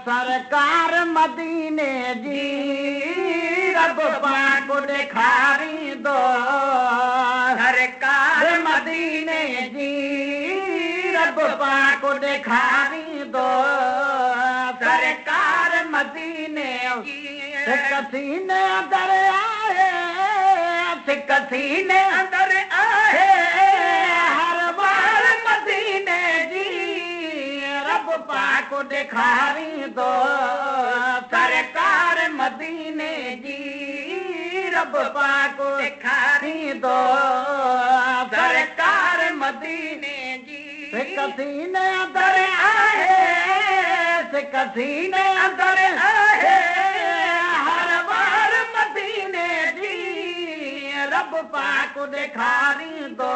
सरकार मदीने जी रब पाक ॾेखारी दो सरकार मदीने जी रब पाक ॾेखारी दो सरकार मदीने सीने अंदर आए सीने अंदर आए हर बार मदीने जी रब पाक ॾेखारी दो सरकार मदीने जी रब पाक ॾेखारी दो सरकार मदीने जी सीने अंदर आए सीने अंदर आए हर बार मदीने जी रब पाक ॾेखारी दो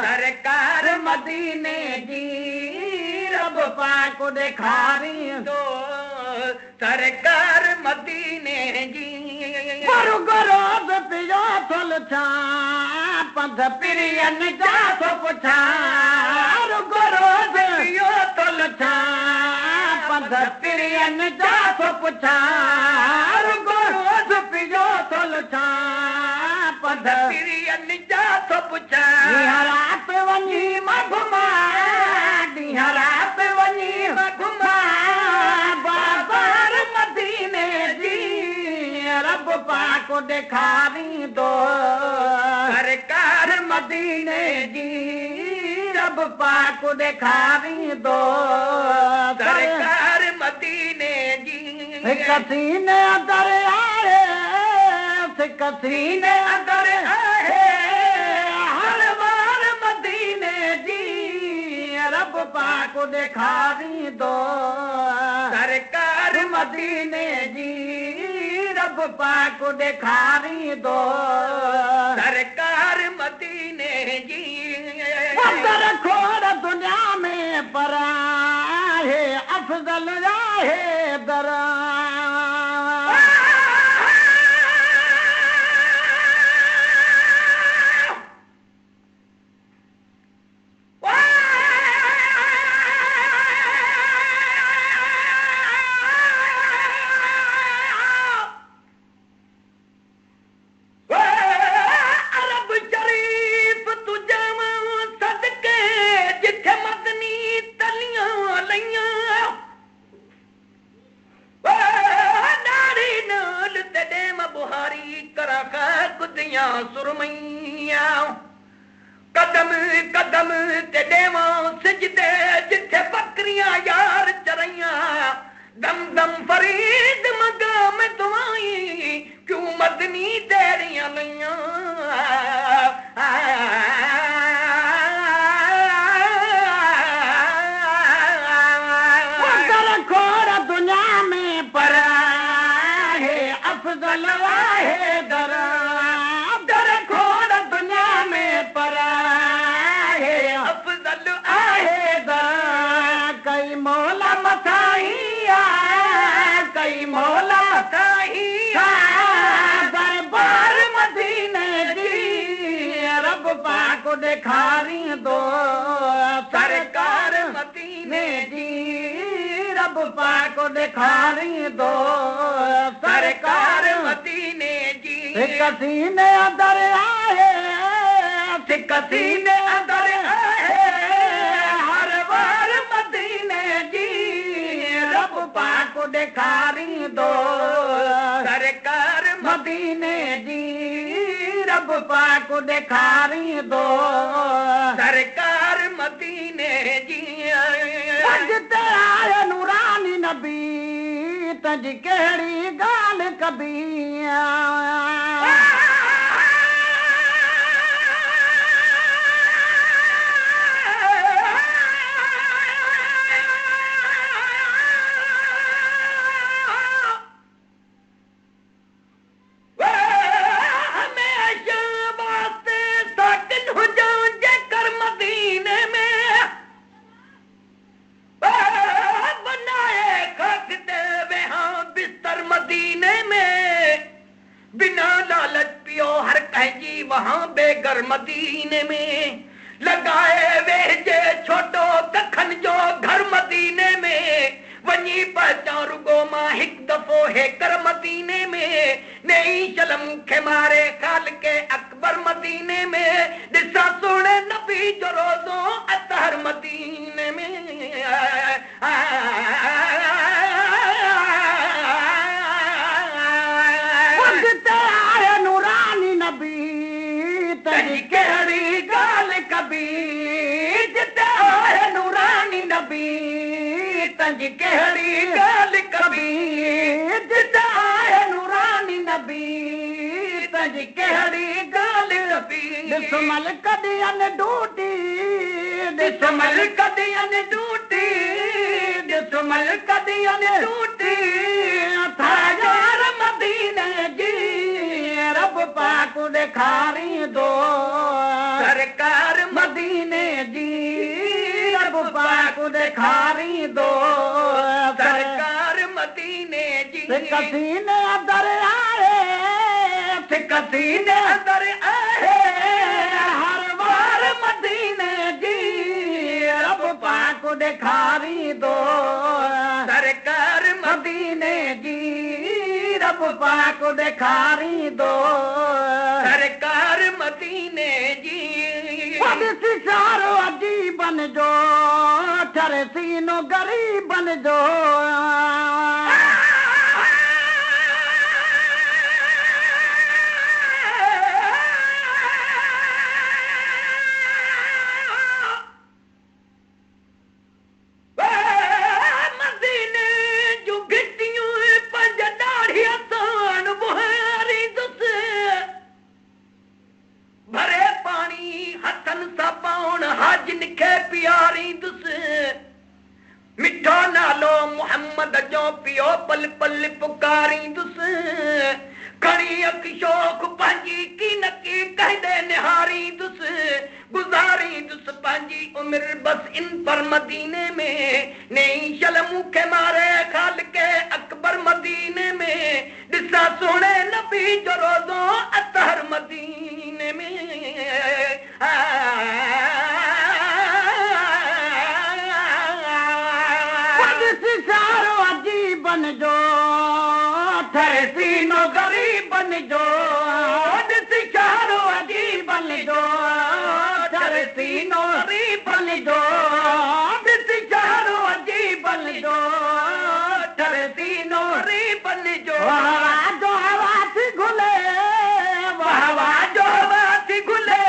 सरकार मदीने जी रब पाक ॾेखारी दो सरकार मदीने जी गरोद पियो थोल छा पंध पिरियन जा थो पुछा गरोद पियो थोल छा पंध पिरियन जा थो पुछा गरोद पियो थोल छा पंध पिरियन जा थो पुछा रात वञी मघुमा ॾींहं रात वञी मघुमा बाज़ार मदीने जी रब पाक ॾेखारी दो सरकार मदीने जी रब पाक ॾेखारी दो सरकार मदीने जी सीने अंदर आए सीने अंदर आए हर बार मदीने जी रब पाक ॾेखारी दो सरकार मदीने जी रब पाक ॾेखारी दो सरकार मदीने जी अंदर खोड़ दुनिया में पर आहे अफजल आहे दर सुरमैया कदम कदम ते देवा सिजदे जिथे बकरियां यार चरैया दम दम फरीद मगाम दुआई क्यों मदनी तेरियां लैया खोड़ दुनिया में पर है अफजल है दर दरबार मदीने जी रब पाक ॾेखारी दो सरकार मदीने जी रब पाक ॾेखारी दो सरकार मदीने जी सीने अंदर आए सीने अंदर आए हर बार मदीने जी रब पाक ॾेखारी दो सरकार मदीने जी रब पाक ॾेखारी दो सरकार मदीने जी जिते आए नूरानी नबी तंहिंजी कहिड़ी ॻाल्हि कबी वहां बेगर मदीने में लगाए वेजे छोटो दखन जो घर मदीने में वञी नहीं पहचान रुगो मां हिक दफो है कर मदीने में नहीं शलम के मारे खाल के अकबर मदीने में दिशा सुने नबी जो रोजो अतहर मदीने में आए नूरानी नबी तजी केड़ी गाल कभी जिते आए नूरानी नबी तजी केड़ी गाल कभी जिते आए नूरानी नबी तजी केड़ी गाल कभी दिसमल कदियन डूटी दिसमल कदियन डूटी दिसमल कदियन डूटी था यार मदीने जी रब पाक दिखारी दो सरकार मदीने जी रब पाक दिखारी दो सरकार मदीने जी कसीने अंदर आए कसीने अंदर आए हर बार मदीने जी रब पाक दिखारी दो सरकार मदीने जी रब पाक दिखारी दो सरकार मदीने जी सारो अजी बन जो ठरे सीनो गरीब बन जो मिठो नालो मोहम्मद जो पियो पल पल पुकारी दुस खड़ी अख शोक पंजी की नकी कह दे निहारी दुस गुजारी दुस पंजी उम्र बस इन पर मदीने में नहीं शलमू के मारे खाल के अकबर मदीने में दिशा सोने नबी जो रोजो अतहर मदीने में सारो अजी बन जो ठरे सीनो गरीब बन जो सारो अजी बन जो ठरे सीनो गरीब बन जो सारो अजी बन जो ठरे सीनो गरीब बन जो जो हवा थी घुले हवा जो हवा थी घुले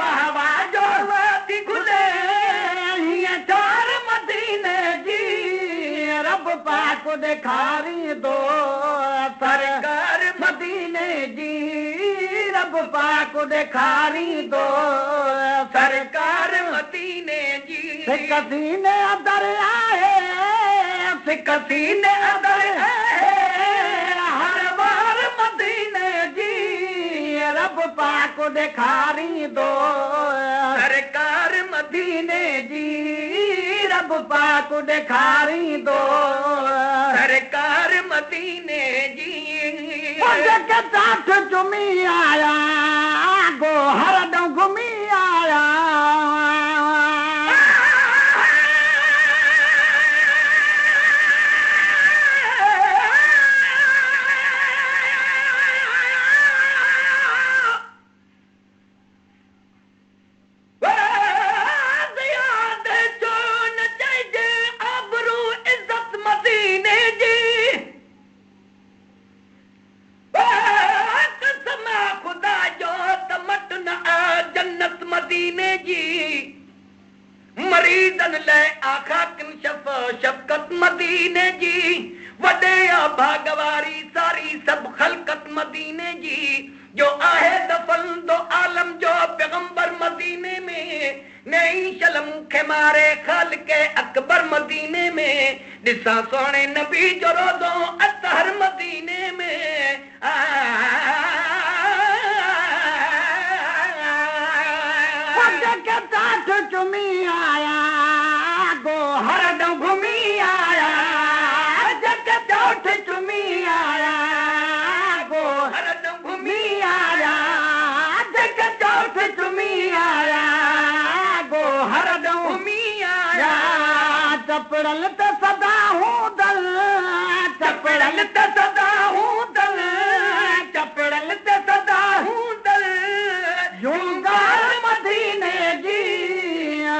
हवा जो हवा थी घुले चार मदीने जी रब पाक दिखारी दो सरकार मदीने जी रब पाक दिखारी दो सरकार मदीने जी कसीने अंदर आए कसीने अंदर आए हर बार मदीने जी रब पाक दिखारी दो सरकार मदीने जी रब पाक दिखारी दो सरकार मदीने जी के साथ चुमी आया गो हर दम घूमी आया मदीने जी मरीदन ले आखा किन शफकत मदीने जी वडे भागवारी सारी सब खलकत मदीने जी जो आहे दफल दो आलम जो पैगंबर मदीने में नहीं शलम के मारे खाल के अकबर मदीने में दिशा सोने नबी जो रोजो अतहर मदीने में के साथ चुमी आया गो हर दम घूमी आया जग चौथ चुमी आया गो हर दम घूमी आया जग चौथ चुमी आया गो हर दम घूमी आया चपड़ल तो सब सदा हूं दल चपड़ल ते सदा हूं दल चपड़ल ते सदा हूं दल यूंगार मदीने जी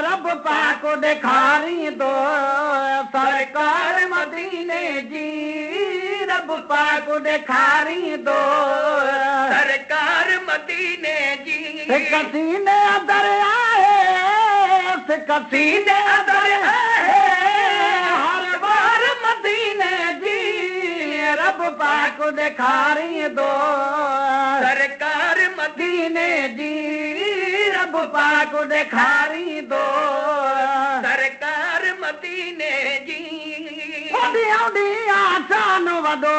रब पाक दिखारी दो सरकार मदीने जी रब पाक दिखारी दो सरकार मदीने जी कसीने अदर आए कसीने अदर आए हर बार मदीने जी रब पाक दिखारी दो सरकार मदीने जी रब पाक दिखारी दो सरकार मदीने जी ओडी आसान वडो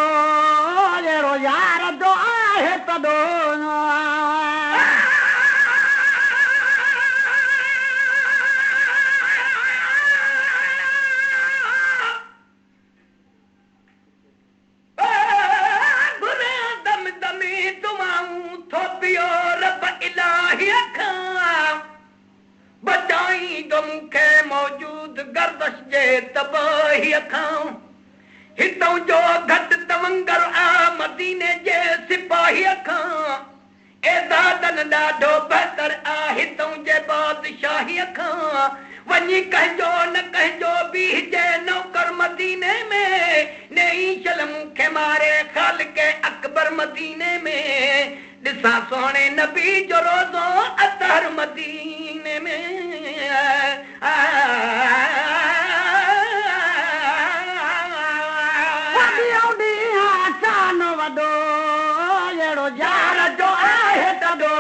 जहिड़ो यार जो आहे तॾो बचाई तुम के मौजूद गर्दश जे तबाही अखां हितों जो घट तवंगर आ मदीने जे सिपाही अखां एदादन ॾाढो बहितर आ हितों जे बादशाही अखां वञी कहजो न कहजो बीहजे नौकर मदीने में नई शलम खे मारे खालिके अकबर मदीने में ॾिसां सोने नबी जो रोज़ो अतर मदीने में आसान वॾो जहिड़ो यार जो आहे तॾो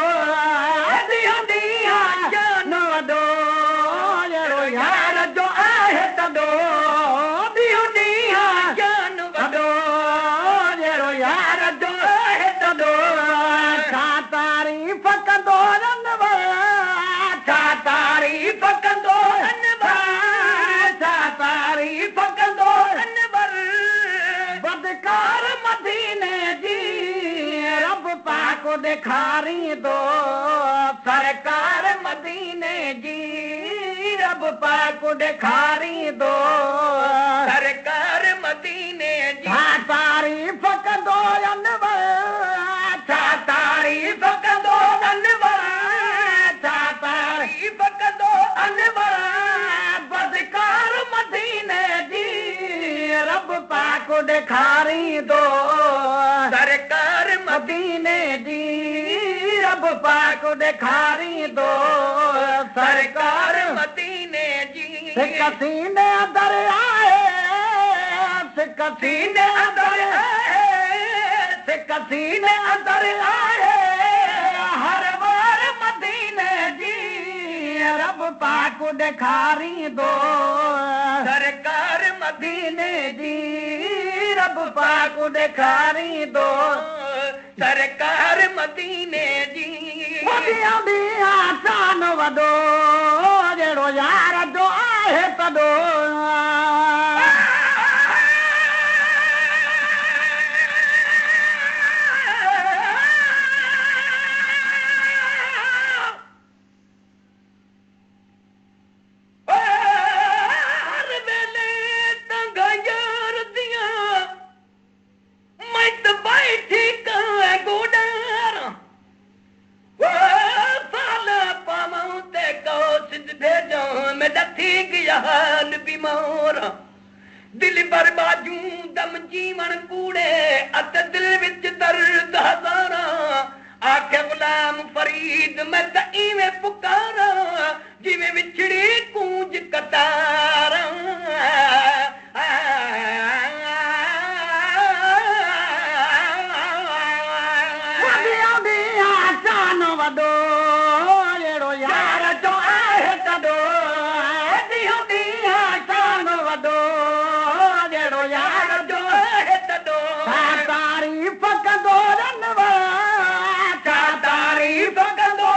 आसान वॾो जहिड़ो यार जो आहे तॾो आसान वॾो जहिड़ो यार जो आहे तॾो छा तारीफ़ कंदो छा तारीफ़ कंदो छा तारीफ़ कंदो बदकार मदीने जी रब पाक दिखारी दो सरकार मदीने जी रब पाक दिखारी दो सरकार मदीने जी छा तारीफ़ कंदो छा तारीफ़ कंदो छा तारीफ़ कंदो बदकार मदीने जी रब पाक दिखारी दो सरकार मदीने जी रब पाक दिखारी दो सरकार मदीने जी कसीने अदर आए कसीने अदर आए कसीने अदर आए हर बार मदीने जी रब पाक दिखारी दो सरकार मदीने जी रब पाक दिखारी दो सरकार मदीने जी आसान वॾो जहिड़ो यार जो आहे तॾो दिल बर्बादू दम जीवन कूड़े अत दिल विच दर्द हजारा आखे गुलाम फरीद मैं त इवें पुकारा जिवें विछड़ी कूंज कतारा आसान वॾो जहिड़ो यार जो आहे तॾो आसान वॾो जहिड़ो यार जो आहे तॾो तारीफ़ कंदो छा तारीफ़ कंदो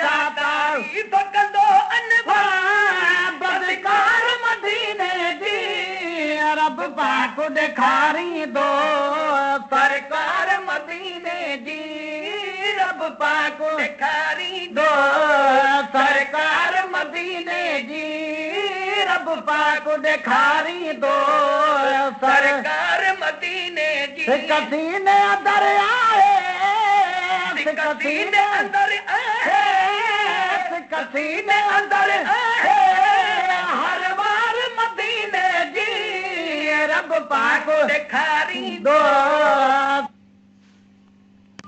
छा तारीफ़ कंदो बदकार मदीने जी रब पाक दिखारी दो सरकार मदीने जी रब पाक दिखारी दो सरकार मदीने जी रब पाक ॾेखारी दो सरकार मदीने जी सीने अंदर आए सीने अंदर सीने अंदर हर बार मदीने जी रब पाक ॾेखारी दो